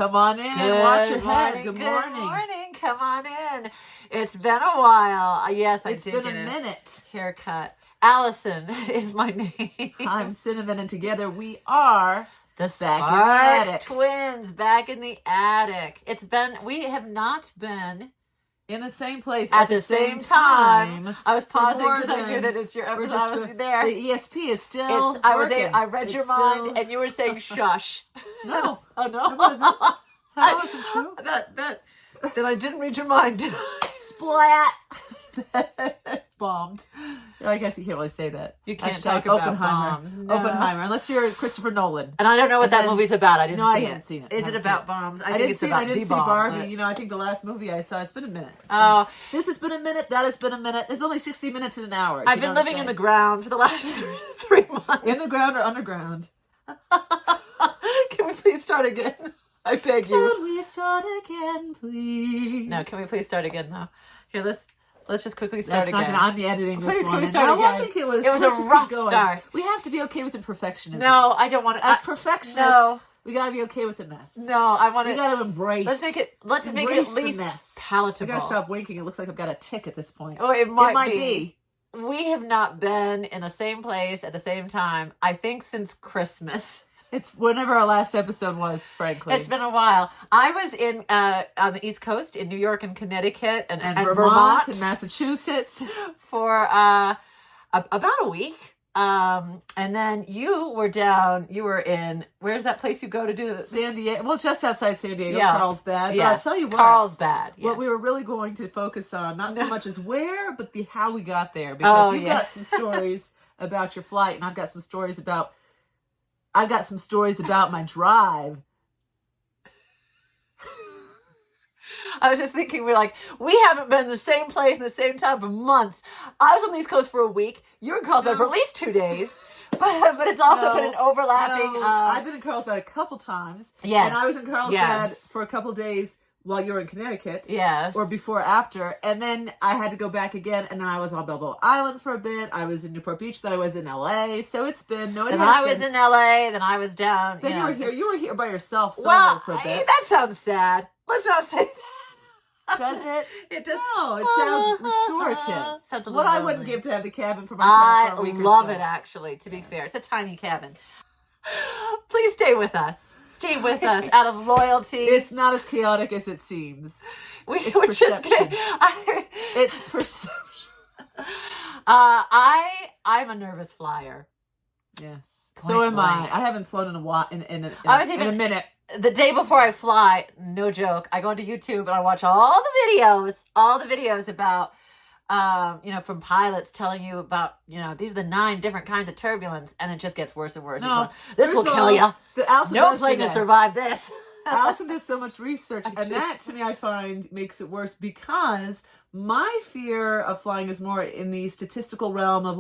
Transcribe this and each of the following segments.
Come on in. Watch your head. Good morning. Good morning. Come on in. It's been a while. Yes, It's been a minute. Haircut. Allison is my name. I'm Cinnamon, and together we are the Sparks twins back in the attic. We have not been in the same place at the same time. I was pausing because I knew that it's your episode. I was there. The ESP is still I read your mind, and you were saying shush. No. Oh, no? That wasn't true. Then I didn't read your mind, did I? Splat. Bombed. I guess you can't really say that. You can't talk about Oppenheimer. bombs. No. Oppenheimer, unless you're Christopher Nolan. And I don't know what that movie's about. I haven't seen it. Is it about bombs? I didn't see Barbie. I think the last movie I saw, it's been a minute. This has been a minute. That has been a minute. There's only 60 minutes in an hour. I've been living in the ground for the last 3 months. In the ground or underground? Can we please start again? I beg you. Can we start again, please? No, can we please start again, though? Here, let's just quickly start again. I'm editing this one. I think it was a rough start. We have to be okay with imperfectionism. No, I don't want to. As perfectionists, we got to be okay with the mess. No, I want to. We got to embrace. Let's make it at least palatable. I got to stop winking. It looks like I've got a tick at this point. Oh, it might be. We have not been in the same place at the same time, I think, since Christmas. It's whenever our last episode was, frankly. It's been a while. I was on the East Coast in New York and Connecticut and Vermont and Massachusetts for about a week. And then you were in, where's that place you go to do San Diego. Well, just outside San Diego, Carlsbad. Yeah, I'll tell you what. Carlsbad. What we were really going to focus on, not so much as where, but how we got there. Because you've got some stories about your flight, and I've got some stories about my drive. I was just thinking, we haven't been in the same place in the same time for months. I was on the East Coast for a week. You were in Carlsbad for at least 2 days. But it's also been an overlapping... I've been in Carlsbad a couple times. Yes. And I was in Carlsbad for a couple days while you were in Connecticut. Yes. Or before, after. And then I had to go back again. And then I was on Balboa Island for a bit. I was in Newport Beach. Then I was in L.A. So it's been... Then I was in L.A. Then I was down... Then you were here. You were here by yourself for a bit. That sounds sad. Let's not say that. Does it? It does. No, it sounds restorative. Sounds a little what lonely. I wouldn't give to have the cabin for myself for a week love it, actually, to be fair. It's a tiny cabin. Please stay with us. Stay with us out of loyalty. It's not as chaotic as it seems. It's perception. It's perception. I'm a nervous flyer. Yes. So am I. I haven't flown in a minute. The day before I fly, no joke, I go into YouTube and I watch all the videos about, from pilots telling you about, these are the 9 different kinds of turbulence, and it just gets worse and worse. No, this will kill you. No plane to survive this. Allison does so much research, and that, to me, I find makes it worse, because my fear of flying is more in the statistical realm of,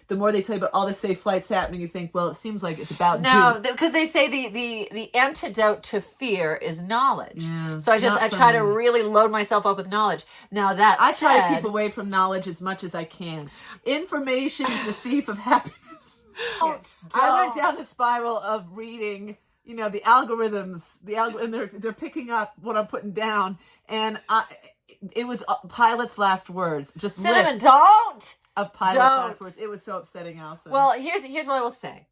the more they tell you about all the safe flights happening, you think, well, it seems like it's about No, because they say the antidote to fear is knowledge. Yeah, so I try to really load myself up with knowledge. Now I try to keep away from knowledge as much as I can. Information is the thief of happiness. I went down the spiral of reading... the algorithms, and they're picking up what I'm putting down, and it was pilots' last words, just Cinnamon, lists don't of pilots' last words. It was so upsetting, Allison. Well, here's what I will say.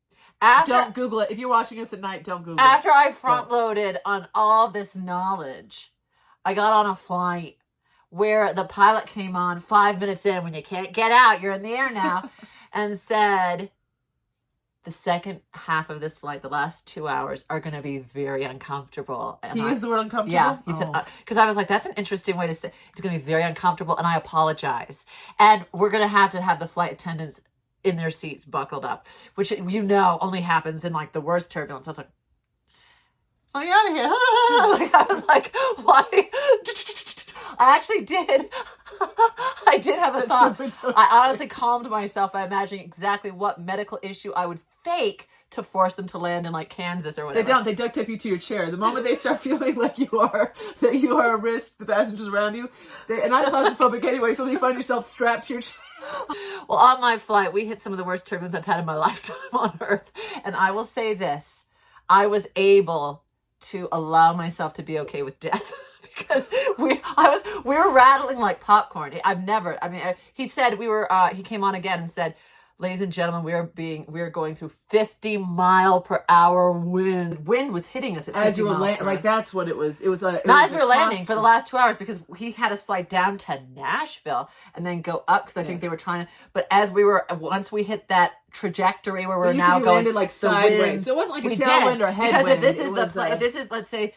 Don't Google it. If you're watching us at night, don't Google it. After I front-loaded on all this knowledge, I got on a flight where the pilot came on 5 minutes in, when you can't get out, you're in the air now, and said... The second half of this flight, the last 2 hours, are going to be very uncomfortable. And he used the word uncomfortable? Yeah. He said, because I was like, that's an interesting way to say, it's going to be very uncomfortable, and I apologize. And we're going to have the flight attendants in their seats buckled up, which, only happens in, the worst turbulence. I was like, let me out of here. I was like, why? I actually did. I did have a thought. I honestly calmed myself by imagining exactly what medical issue I would fake to force them to land in Kansas or whatever. They don't. They duct tape you to your chair. The moment they start feeling like you are a risk, the passengers around you, and I'm claustrophobic anyway, so you find yourself strapped to your chair. Well, on my flight, we hit some of the worst turbulence I've had in my lifetime on Earth. And I will say this. I was able to allow myself to be okay with death. Because we were rattling like popcorn. He said he came on again and said, ladies and gentlemen, we are going through 50-mile-per-hour wind. Wind was hitting us at 50 as you were landing. Like, that's what it was. It was not as we were landing for the last 2 hours, because he had us fly down to Nashville and then go up, because I think they were trying to. But once we hit that trajectory where we're now going, landed like sideways. So it wasn't like a tailwind or a headwind. Because if this is let's say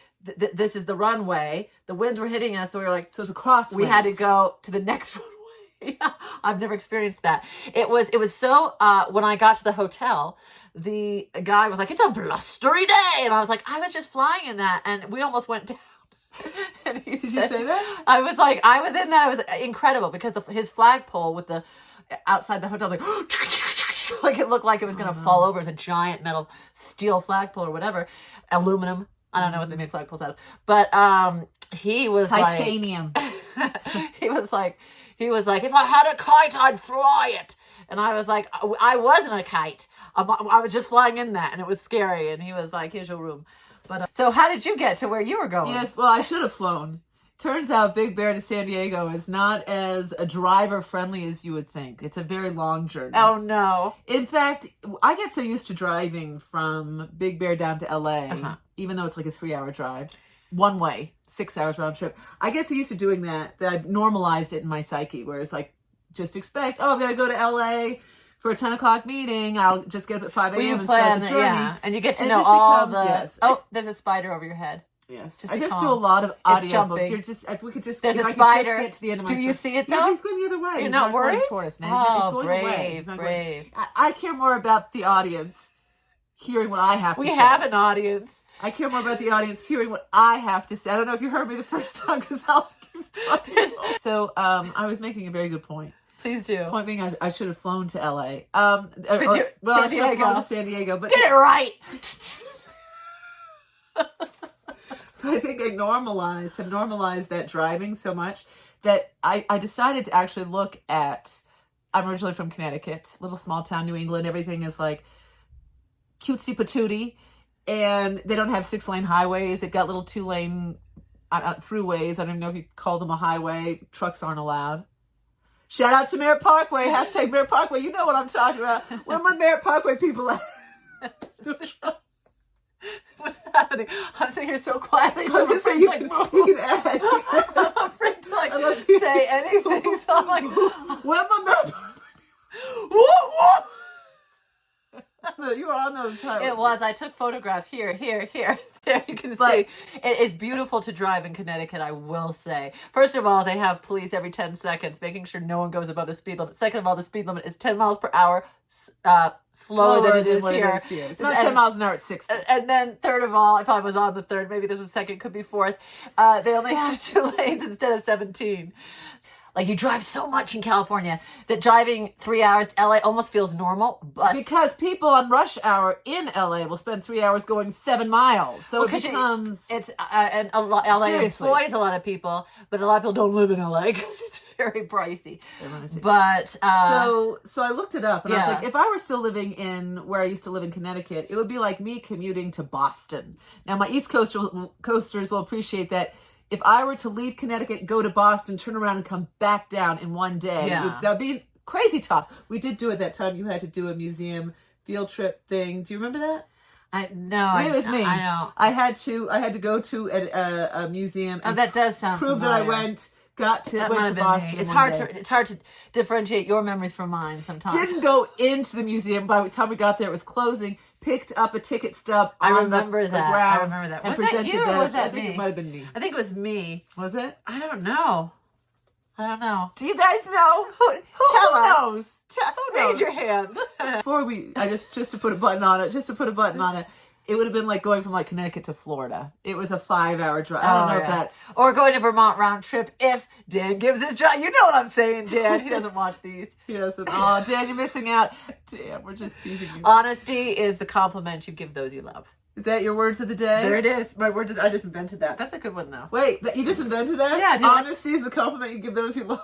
this is the runway, the winds were hitting us, so we were like, so it's a crosswind. We had to go to the next runway. Yeah, I've never experienced that. It was so, when I got to the hotel, the guy was like, it's a blustery day. And I was like, I was just flying in that. And we almost went down. And Did you say that? I was in that. It was incredible, because his flagpole with the outside the hotel was like, like it looked like it was going to fall over. It was a giant metal steel flagpole or whatever. Aluminum. I don't know what they made flagpoles out of. But, he was titanium. He was like, if I had a kite, I'd fly it. And I was like, I wasn't a kite. I was just flying in that, and it was scary. And he was like, here's your room. But so how did you get to where you were going? Yes, well, I should have flown. Turns out Big Bear to San Diego is not as driver-friendly as you would think. It's a very long journey. Oh, no. In fact, I get so used to driving from Big Bear down to L.A., even though it's like a 3-hour drive, one way. 6 hours round trip. I get so used to doing that I've normalized it in my psyche, where it's like, just expect, I'm going to go to LA for a 10 o'clock meeting. I'll just get up at 5 a.m. and start the journey. Yeah. And you get to know all the... there's a spider over your head. Yes. I just do a lot of audiobooks. If we could just... There's a spider. Just get to the end of my Do you see it, though? Yeah, he's going the other way. You're not worried? Toward us. No, oh, he's going away. brave. I care more about the audience hearing what I have to say. We have an audience. I care more about the audience hearing what I have to say. I don't know if you heard me the first time, because Allison keeps talking. So I was making a very good point. Please do. Point being, I should have flown to LA. I should have flown to San Diego. But get it right. But I think I normalized that driving so much that I decided to actually look at. I'm originally from Connecticut, little small town, New England. Everything is like cutesy patootie. And they don't have 6-lane highways. They've got little 2-lane throughways. I don't even know if you call them a highway. Trucks aren't allowed. Shout out to Merritt Parkway. Hashtag Merritt Parkway. You know what I'm talking about. Where are my Merritt Parkway people at? What's happening? I'm sitting here so quietly. I was going to say, you can add. I'm afraid to say anything. So I'm like, where are my Merritt Parkway? Whoa! You were on those highways. It was. I took photographs here. There you can see. It is beautiful to drive in Connecticut, I will say. First of all, they have police every 10 seconds, making sure no one goes above the speed limit. Second of all, the speed limit is 10 miles per hour, slower than it is here. It's not 10 miles an hour, it's 60. And then third of all, if I was on the third, maybe this was second, could be fourth, they only have 2 lanes instead of 17. Like, you drive so much in California that driving 3 hours to LA almost feels normal. But because people on rush hour in LA will spend 3 hours going 7 miles, so it becomes and LA employs a lot of people, but a lot of people don't live in LA because it's very pricey. But so I looked it up, and I was like, if I were still living in where I used to live in Connecticut, it would be like me commuting to Boston. Now, my East Coasters will appreciate that. If I were to leave Connecticut, go to Boston, turn around and come back down in one day, that would be crazy tough. We did do it that time. You had to do a museum field trip thing. Do you remember that? No, maybe it was me. I know. I had to go to a museum. And that does sound prove familiar. that I went to Boston. It's hard to differentiate your memories from mine sometimes. Didn't go into the museum. By the time we got there, it was closing. Picked up a ticket stub on the ground. I remember that. And was that you or was that me? I think it might have been me. I think it was me. Was it? I don't know. Do you guys know? Who knows? Raise your hands. Before just to put a button on it, it would have been like going from like Connecticut to Florida. It was a 5-hour drive. I don't know if that's... Or going to Vermont round trip if Dan gives his drive. You know what I'm saying, Dan. He doesn't watch these. He doesn't. Oh, Dan, you're missing out. Damn, we're just teasing you. Honesty is the compliment you give those you love. Is that your words of the day? There it is. My words. I just invented that. That's a good one, though. Wait, you just invented that? Yeah. Honesty is the compliment you give those you love.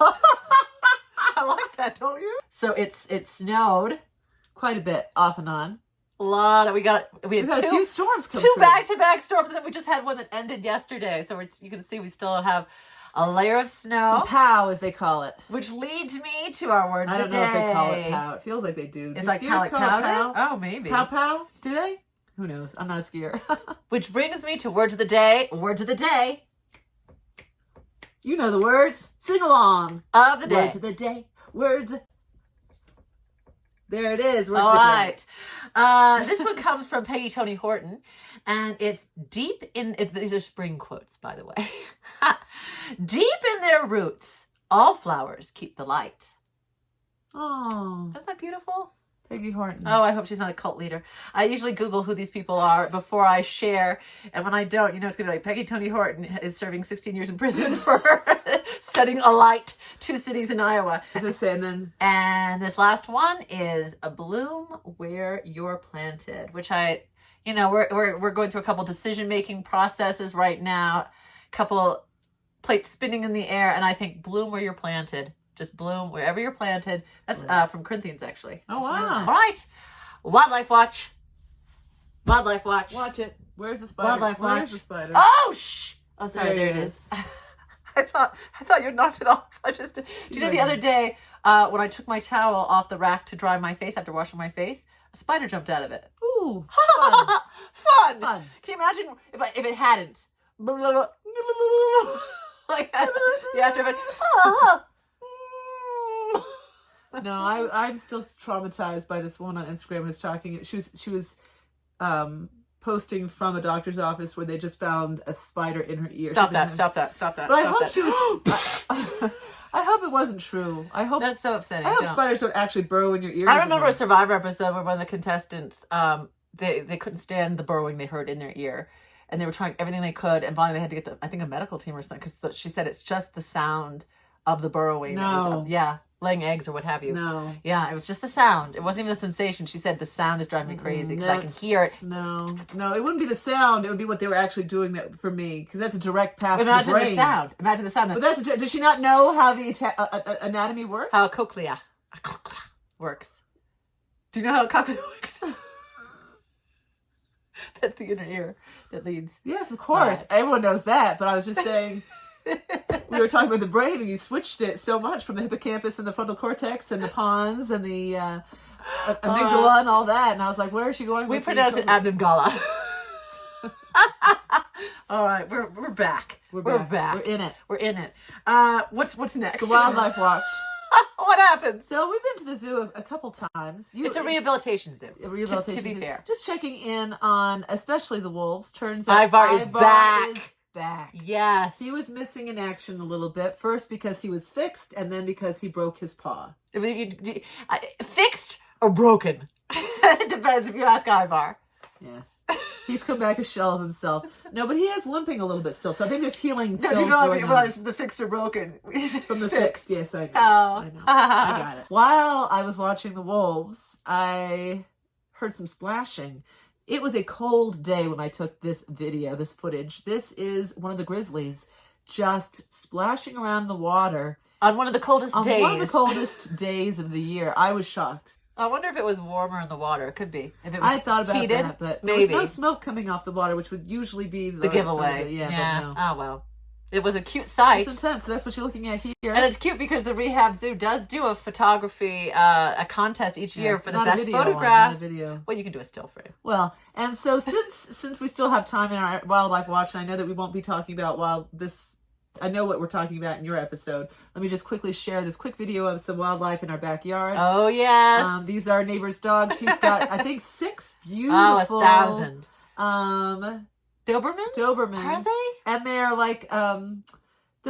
I like that, don't you? So it snowed. Quite a bit, off and on. We had We've had a few storms come two through. back-to-back storms, and then we just had one that ended yesterday. So you can see we still have a layer of snow. Some pow, as they call it. Which leads me to our words of the day. I don't know if they call it pow. It feels like they do. It's Do like skiers call it pow? Oh, maybe. Pow pow? Do they? Who knows? I'm not a skier. Which brings me to words of the day. Words of the day. You know the words. Sing along. Of the day. Words of the day. Words. There it is. Words All of the right. day. This one comes from Peggy Tony Horton, and it's deep in. These are spring quotes, by the way. Deep in their roots, all flowers keep the light. Oh, Isn't that beautiful? Peggy Horton. Oh, I hope she's not a cult leader. I usually Google who these people are before I share. And when I don't, it's going to be like Peggy Tony Horton is serving 16 years in prison for setting alight 2 cities in Iowa. Just saying then. And this last one is a bloom where you're planted, which we're going through a couple decision-making processes right now, couple plates spinning in the air. And I think bloom where you're planted. Just bloom wherever you're planted. That's from Corinthians, actually. Oh, wow. All right. Wildlife Watch. Wildlife Watch. Watch it. Where's the spider? Wildlife Watch. Where's the spider? Oh, shh. Oh, sorry. There it is. is. I thought you knocked it off. Do you know the other day when I took my towel off the rack to dry my face after washing my face, a spider jumped out of it. Ooh. Fun. Fun. Can you imagine if it hadn't? Like that. Yeah, after it. No, I'm still traumatized by this woman on Instagram who's talking. She was posting from a doctor's office where they just found a spider in her ear. Stop that. But I hope she was. I hope it wasn't true. I hope that's so upsetting. I hope spiders don't actually burrow in your ears. I remember a Survivor episode where one of the contestants, they couldn't stand the burrowing they heard in their ear, and they were trying everything they could, and finally they had to get I think a medical team or something, because she said it's just the sound of the burrowing. No. Laying eggs or what have you. No. Yeah, it was just the sound. It wasn't even the sensation. She said the sound is driving me crazy because I can hear it. No, it wouldn't be the sound. It would be what they were actually doing that for me, because that's a direct path to the brain. Imagine the sound. But does she not know how the anatomy works? How a cochlea works. Do you know how a cochlea works? That's the inner ear that leads. Yes, of course. Right. Everyone knows that, but I was just saying... We were talking about the brain, and you switched it so much from the hippocampus and the frontal cortex and the pons and the amygdala and all that. And I was like, where is she going? We pronounce it amygdala. All right, we're back. We're back. We're in it. We're in it. What's next? The Wildlife Watch. What happened? So we've been to the zoo a couple times. It's a rehabilitation zoo. A rehabilitation to be zoo. fair. Just checking in on, especially the wolves. Turns out Ivar is back. Yes. He was missing in action a little bit. First because he was fixed, and then because he broke his paw. Fixed or broken? It depends if you ask Ivar. Yes. He's come back a shell of himself. No, but he is limping a little bit still, so I think there's healing still. Do you know what I mean? Well, the fixed or broken? From the fixed, yes, I know. Oh. I know. I got it. While I was watching the wolves, I heard some splashing. It was a cold day when I took this footage. This is one of the grizzlies just splashing around the water. On one of the coldest days. On one of the coldest days of the year. I was shocked. I wonder if it was warmer in the water. It could be. If it was I thought about heated, that, but maybe. there was no smoke coming off the water, which would usually be the giveaway. Yeah. But no. Oh, well. It was a cute sight. It's intense. So that's what you're looking at here. And it's cute because the Rehab Zoo does do a photography, a contest each year for the best photograph. Not a video. Well, you can do a still frame. Well, and so since we still have time in our Wildlife Watch, and I know that we won't be talking about I know what we're talking about in your episode. Let me just quickly share this quick video of some wildlife in our backyard. Oh, yes. These are our neighbor's dogs. He's got, I think, 6 beautiful... Oh, 1,000. Dobermans? Are they? And they're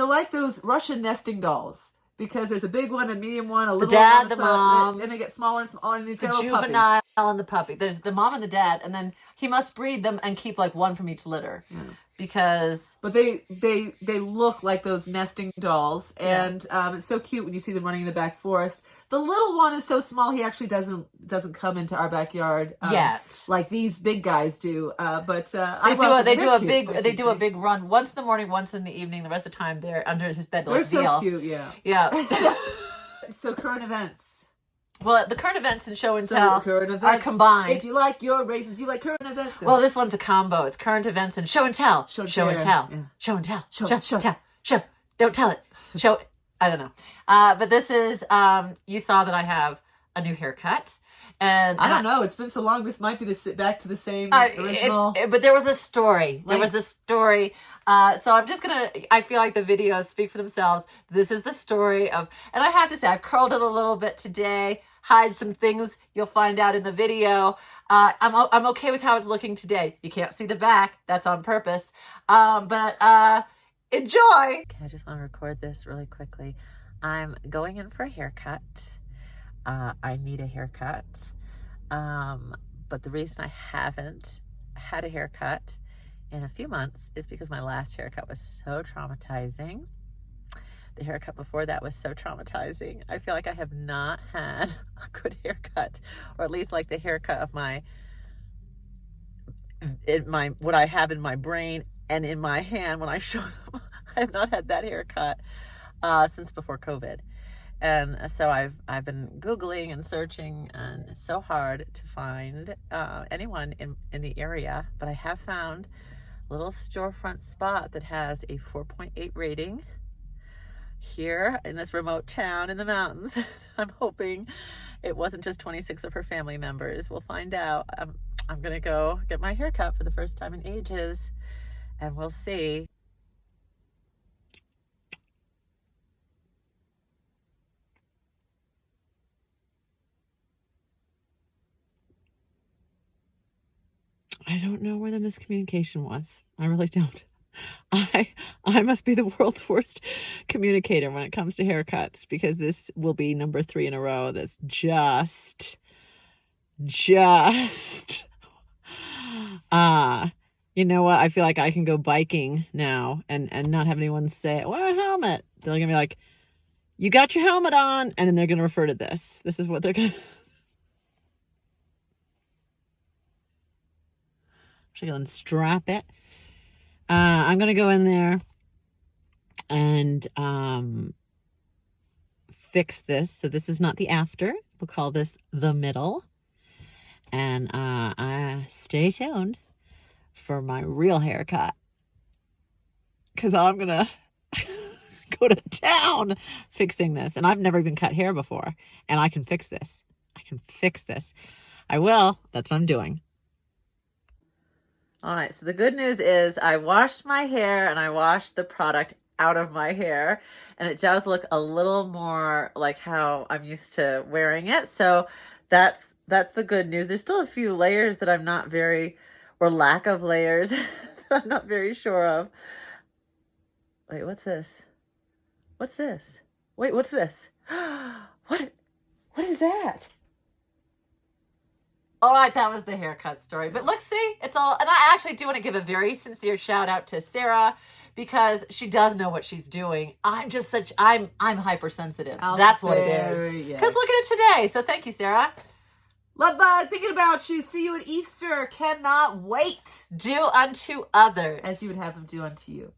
like those Russian nesting dolls. Because there's a big one, a medium one, a little the dad, one, the mom, and they get smaller and smaller. And he's got the a little juvenile puppy. and the puppy. There's the mom and the dad, and then he must breed them and keep like one from each litter. Yeah. But they look like those nesting dolls, and it's so cute when you see them running in the back forest. The little one is so small he actually doesn't come into our backyard yet, like these big guys do. But they do a big run once in the morning, once in the evening. The rest of the time they're under his bed. They're so cute, yeah. Yeah. So current events. Well, the current events and show and So tell current events are combined. If you like your raisins, you like current events. Go. Well, this one's a combo. It's current events and show and tell. Show and tell. Yeah. Show and tell. Show. Tell. Show. Don't tell it. Show. I don't know. But this is, you saw that I have a new haircut. And I don't know. It's been so long. This might be back to the same original. But there was a story. There was a story. So I'm just going to, I feel like the videos speak for themselves. This is the story of, and I have to say, I've curled it a little bit today. Hide some things you'll find out in the video. I'm okay with how it's looking today. You can't see the back. That's on purpose. But enjoy. Okay, I just want to record this really quickly. I'm going in for a haircut. I need a haircut. But the reason I haven't had a haircut in a few months is because my last haircut was so traumatizing. The haircut before that was so traumatizing. I feel like I have not had a good haircut, or at least like the haircut of what I have in my brain and in my hand when I show them. I have not had that haircut since before COVID. And so I've been Googling and searching, and it's so hard to find anyone in the area, but I have found a little storefront spot that has a 4.8 rating here in this remote town in the mountains. I'm hoping it wasn't just 26 of her family members. We'll find out. I'm gonna go get my hair cut for the first time in ages, and we'll see. I don't know where the miscommunication was. I really don't. I must be the world's worst communicator when it comes to haircuts, because this will be number 3 in a row that's just you know what? I feel like I can go biking now and not have anyone say, wear a helmet. They're gonna be like, you got your helmet on, and then they're gonna refer to this. This is what they're gonna actually gonna strap it. I'm gonna go in there and fix this. So this is not the after. We'll call this the middle. And stay tuned for my real haircut, because I'm gonna go to town fixing this. And I've never even cut hair before, and I can fix this. I will. That's what I'm doing. All right, so the good news is I washed my hair and I washed the product out of my hair, and it does look a little more like how I'm used to wearing it. So that's the good news. There's still a few layers that I'm not very, or lack of layers, that I'm not very sure of. Wait, what's this? What's this? Wait, what's this? What is that? All right, that was the haircut story. But look, see, it's all, and I actually do want to give a very sincere shout out to Sarah, because she does know what she's doing. I'm hypersensitive. That's what it is. Because look at it today. So thank you, Sarah. Love bug, thinking about you. See you at Easter. Cannot wait. Do unto others as you would have them do unto you.